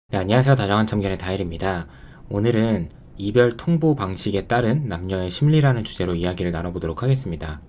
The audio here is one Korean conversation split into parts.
네, 안녕하세요. 다정한 참견의 다일입니다. 오늘은 이별 통보 방식에 따른 남녀의 심리라는 주제로 이야기를 나눠보도록 하겠습니다.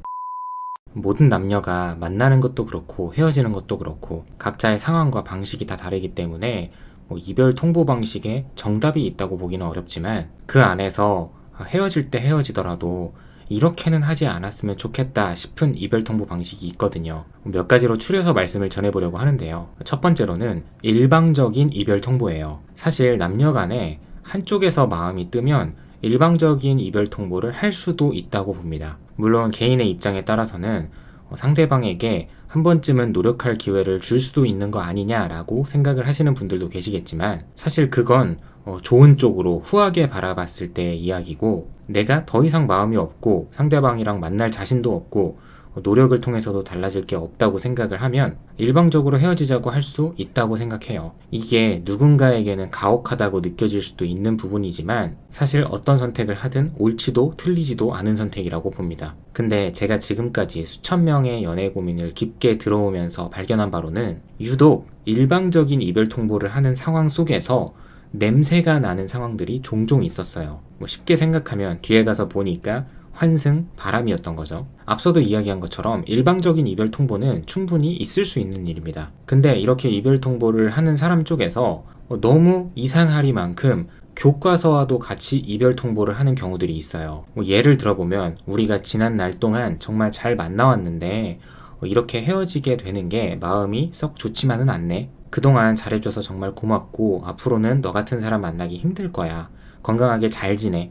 모든 남녀가 만나는 것도 그렇고 헤어지는 것도 그렇고 각자의 상황과 방식이 다 다르기 때문에 이별 통보 방식에 정답이 있다고 보기는 어렵지만 그 안에서 헤어질 때 헤어지더라도 이렇게는 하지 않았으면 좋겠다 싶은 이별 통보 방식이 있거든요. 몇 가지로 추려서 말씀을 전해보려고 하는데요. 첫 번째로는 일방적인 이별 통보예요. 사실 남녀 간에 한쪽에서 마음이 뜨면 일방적인 이별 통보를 할 수도 있다고 봅니다. 물론 개인의 입장에 따라서는 상대방에게 한 번쯤은 노력할 기회를 줄 수도 있는 거 아니냐라고 생각을 하시는 분들도 계시겠지만 사실 그건 좋은 쪽으로 후하게 바라봤을 때의 이야기고, 내가 더 이상 마음이 없고 상대방이랑 만날 자신도 없고 노력을 통해서도 달라질 게 없다고 생각을 하면 일방적으로 헤어지자고 할 수 있다고 생각해요. 이게 누군가에게는 가혹하다고 느껴질 수도 있는 부분이지만 사실 어떤 선택을 하든 옳지도 틀리지도 않은 선택이라고 봅니다. 근데 제가 지금까지 수천 명의 연애 고민을 깊게 들어오면서 발견한 바로는 유독 일방적인 이별 통보를 하는 상황 속에서 냄새가 나는 상황들이 종종 있었어요. 쉽게 생각하면 뒤에 가서 보니까 환승, 바람이었던 거죠. 앞서도 이야기한 것처럼 일방적인 이별 통보는 충분히 있을 수 있는 일입니다. 근데 이렇게 이별 통보를 하는 사람 쪽에서 너무 이상하리만큼 교과서와도 같이 이별 통보를 하는 경우들이 있어요. 예를 들어보면 우리가 지난 날 동안 정말 잘 만나왔는데 이렇게 헤어지게 되는 게 마음이 썩 좋지만은 않네. 그동안 잘해줘서 정말 고맙고 앞으로는 너 같은 사람 만나기 힘들 거야. 건강하게 잘 지내.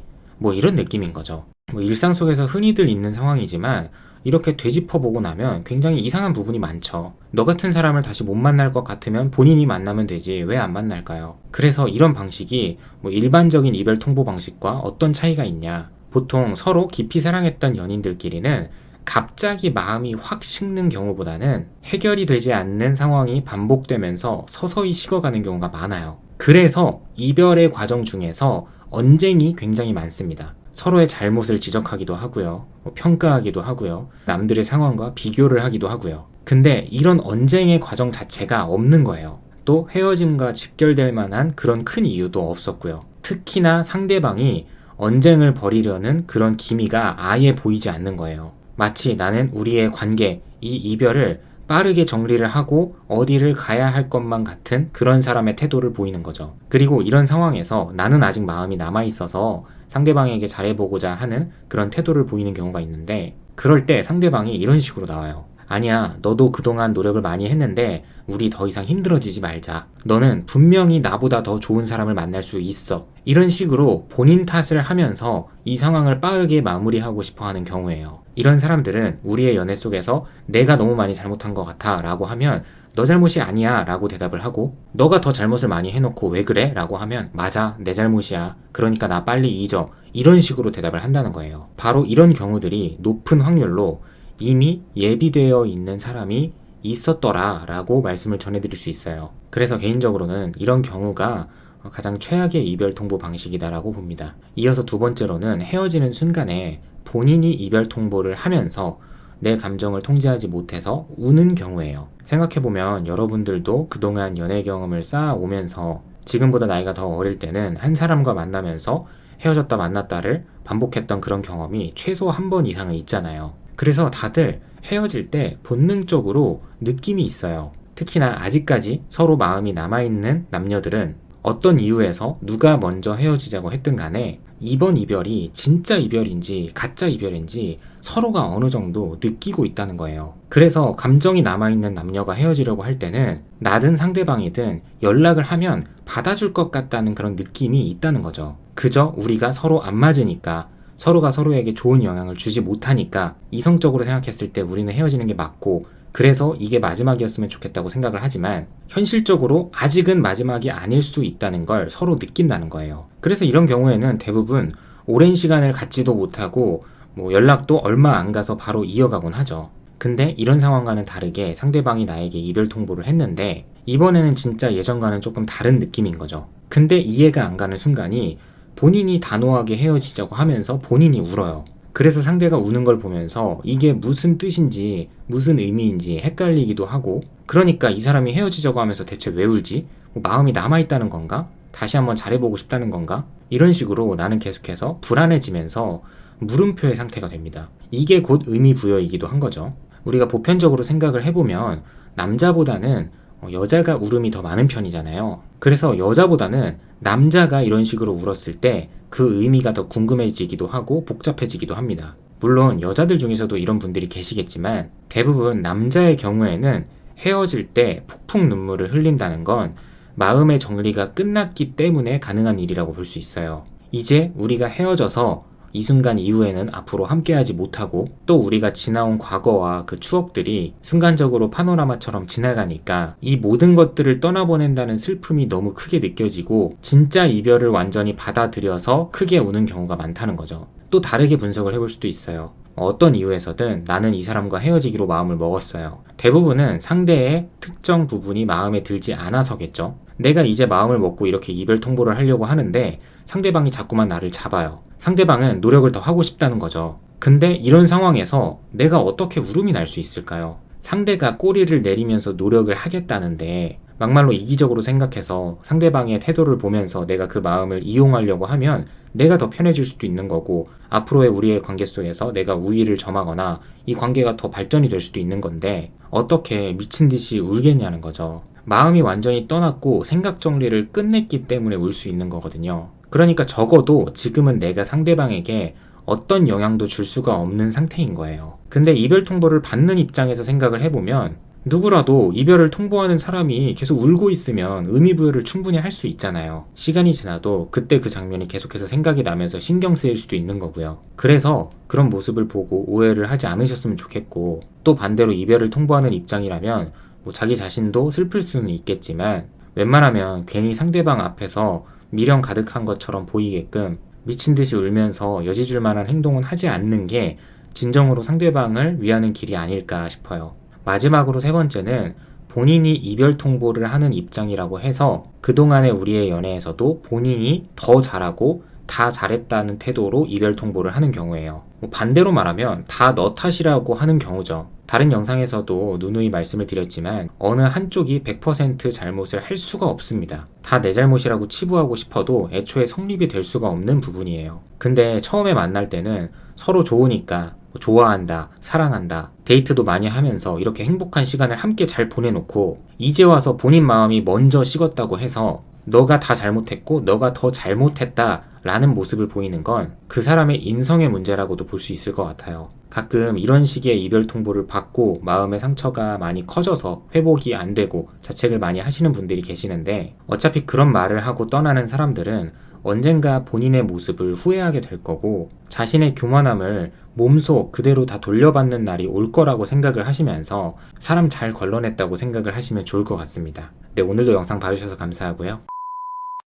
이런 느낌인 거죠. 일상 속에서 흔히들 있는 상황이지만 이렇게 되짚어보고 나면 굉장히 이상한 부분이 많죠. 너 같은 사람을 다시 못 만날 것 같으면 본인이 만나면 되지 왜 안 만날까요? 그래서 이런 방식이 일반적인 이별 통보 방식과 어떤 차이가 있냐. 보통 서로 깊이 사랑했던 연인들끼리는 갑자기 마음이 확 식는 경우보다는 해결이 되지 않는 상황이 반복되면서 서서히 식어가는 경우가 많아요. 그래서 이별의 과정 중에서 언쟁이 굉장히 많습니다. 서로의 잘못을 지적하기도 하고요. 평가하기도 하고요. 남들의 상황과 비교를 하기도 하고요. 근데 이런 언쟁의 과정 자체가 없는 거예요. 또 헤어짐과 직결될 만한 그런 큰 이유도 없었고요. 특히나 상대방이 언쟁을 벌이려는 그런 기미가 아예 보이지 않는 거예요. 마치 나는 우리의 관계, 이 이별을 빠르게 정리를 하고 어디를 가야 할 것만 같은 그런 사람의 태도를 보이는 거죠. 그리고 이런 상황에서 나는 아직 마음이 남아있어서 상대방에게 잘해보고자 하는 그런 태도를 보이는 경우가 있는데, 그럴 때 상대방이 이런 식으로 나와요. 아니야, 너도 그동안 노력을 많이 했는데 우리 더 이상 힘들어지지 말자. 너는 분명히 나보다 더 좋은 사람을 만날 수 있어. 이런 식으로 본인 탓을 하면서 이 상황을 빠르게 마무리하고 싶어 하는 경우예요. 이런 사람들은 우리의 연애 속에서 내가 너무 많이 잘못한 것 같아 라고 하면 너 잘못이 아니야 라고 대답을 하고, 너가 더 잘못을 많이 해놓고 왜 그래? 라고 하면 맞아, 내 잘못이야. 그러니까 나 빨리 잊어. 이런 식으로 대답을 한다는 거예요. 바로 이런 경우들이 높은 확률로 이미 예비되어 있는 사람이 있었더라 라고 말씀을 전해드릴 수 있어요. 그래서 개인적으로는 이런 경우가 가장 최악의 이별 통보 방식이다라고 봅니다. 이어서 두 번째로는 헤어지는 순간에 본인이 이별 통보를 하면서 내 감정을 통제하지 못해서 우는 경우예요. 생각해보면 여러분들도 그동안 연애 경험을 쌓아오면서 지금보다 나이가 더 어릴 때는 한 사람과 만나면서 헤어졌다 만났다를 반복했던 그런 경험이 최소 한 번 이상은 있잖아요. 그래서 다들 헤어질 때 본능적으로 느낌이 있어요. 특히나 아직까지 서로 마음이 남아있는 남녀들은 어떤 이유에서 누가 먼저 헤어지자고 했든 간에 이번 이별이 진짜 이별인지 가짜 이별인지 서로가 어느 정도 느끼고 있다는 거예요. 그래서 감정이 남아있는 남녀가 헤어지려고 할 때는 나든 상대방이든 연락을 하면 받아줄 것 같다는 그런 느낌이 있다는 거죠. 그저 우리가 서로 안 맞으니까, 서로가 서로에게 좋은 영향을 주지 못하니까 이성적으로 생각했을 때 우리는 헤어지는 게 맞고, 그래서 이게 마지막이었으면 좋겠다고 생각을 하지만 현실적으로 아직은 마지막이 아닐 수 있다는 걸 서로 느낀다는 거예요. 그래서 이런 경우에는 대부분 오랜 시간을 갖지도 못하고 연락도 얼마 안 가서 바로 이어가곤 하죠. 근데 이런 상황과는 다르게 상대방이 나에게 이별 통보를 했는데 이번에는 진짜 예전과는 조금 다른 느낌인 거죠. 근데 이해가 안 가는 순간이 본인이 단호하게 헤어지자고 하면서 본인이 울어요. 그래서 상대가 우는 걸 보면서 이게 무슨 뜻인지 무슨 의미인지 헷갈리기도 하고, 그러니까 이 사람이 헤어지자고 하면서 대체 왜 울지? 마음이 남아있다는 건가? 다시 한번 잘해보고 싶다는 건가? 이런 식으로 나는 계속해서 불안해지면서 물음표의 상태가 됩니다. 이게 곧 의미 부여이기도 한 거죠. 우리가 보편적으로 생각을 해보면 남자보다는 여자가 울음이 더 많은 편이잖아요. 그래서 여자보다는 남자가 이런 식으로 울었을 때 그 의미가 더 궁금해지기도 하고 복잡해지기도 합니다. 물론 여자들 중에서도 이런 분들이 계시겠지만 대부분 남자의 경우에는 헤어질 때 폭풍 눈물을 흘린다는 건 마음의 정리가 끝났기 때문에 가능한 일이라고 볼 수 있어요. 이제 우리가 헤어져서 이 순간 이후에는 앞으로 함께하지 못하고 또 우리가 지나온 과거와 그 추억들이 순간적으로 파노라마처럼 지나가니까 이 모든 것들을 떠나보낸다는 슬픔이 너무 크게 느껴지고 진짜 이별을 완전히 받아들여서 크게 우는 경우가 많다는 거죠. 또 다르게 분석을 해볼 수도 있어요. 어떤 이유에서든 나는 이 사람과 헤어지기로 마음을 먹었어요. 대부분은 상대의 특정 부분이 마음에 들지 않아서겠죠. 내가 이제 마음을 먹고 이렇게 이별 통보를 하려고 하는데 상대방이 자꾸만 나를 잡아요. 상대방은 노력을 더 하고 싶다는 거죠. 근데 이런 상황에서 내가 어떻게 울음이 날 수 있을까요? 상대가 꼬리를 내리면서 노력을 하겠다는데 막말로 이기적으로 생각해서 상대방의 태도를 보면서 내가 그 마음을 이용하려고 하면 내가 더 편해질 수도 있는 거고 앞으로의 우리의 관계 속에서 내가 우위를 점하거나 이 관계가 더 발전이 될 수도 있는 건데 어떻게 미친 듯이 울겠냐는 거죠. 마음이 완전히 떠났고 생각 정리를 끝냈기 때문에 울 수 있는 거거든요. 그러니까 적어도 지금은 내가 상대방에게 어떤 영향도 줄 수가 없는 상태인 거예요. 근데 이별 통보를 받는 입장에서 생각을 해보면 누구라도 이별을 통보하는 사람이 계속 울고 있으면 의미부여를 충분히 할 수 있잖아요. 시간이 지나도 그때 그 장면이 계속해서 생각이 나면서 신경 쓰일 수도 있는 거고요. 그래서 그런 모습을 보고 오해를 하지 않으셨으면 좋겠고 또 반대로 이별을 통보하는 입장이라면 자기 자신도 슬플 수는 있겠지만 웬만하면 괜히 상대방 앞에서 미련 가득한 것처럼 보이게끔 미친 듯이 울면서 여지줄 만한 행동은 하지 않는 게 진정으로 상대방을 위하는 길이 아닐까 싶어요. 마지막으로 세 번째는 본인이 이별 통보를 하는 입장이라고 해서 그동안의 우리의 연애에서도 본인이 더 잘하고 다 잘했다는 태도로 이별 통보를 하는 경우예요. 반대로 말하면 다 너 탓이라고 하는 경우죠. 다른 영상에서도 누누이 말씀을 드렸지만 어느 한쪽이 100% 잘못을 할 수가 없습니다. 다 내 잘못이라고 치부하고 싶어도 애초에 성립이 될 수가 없는 부분이에요. 근데 처음에 만날 때는 서로 좋으니까 좋아한다, 사랑한다, 데이트도 많이 하면서 이렇게 행복한 시간을 함께 잘 보내놓고 이제 와서 본인 마음이 먼저 식었다고 해서 너가 다 잘못했고 너가 더 잘못했다 라는 모습을 보이는 건 그 사람의 인성의 문제라고도 볼 수 있을 것 같아요. 가끔 이런 식의 이별 통보를 받고 마음의 상처가 많이 커져서 회복이 안 되고 자책을 많이 하시는 분들이 계시는데 어차피 그런 말을 하고 떠나는 사람들은 언젠가 본인의 모습을 후회하게 될 거고 자신의 교만함을 몸소 그대로 다 돌려받는 날이 올 거라고 생각을 하시면서 사람 잘 걸러냈다고 생각을 하시면 좋을 것 같습니다. 네, 오늘도 영상 봐주셔서 감사하고요.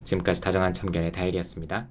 지금까지 다정한 참견의 다일이었습니다.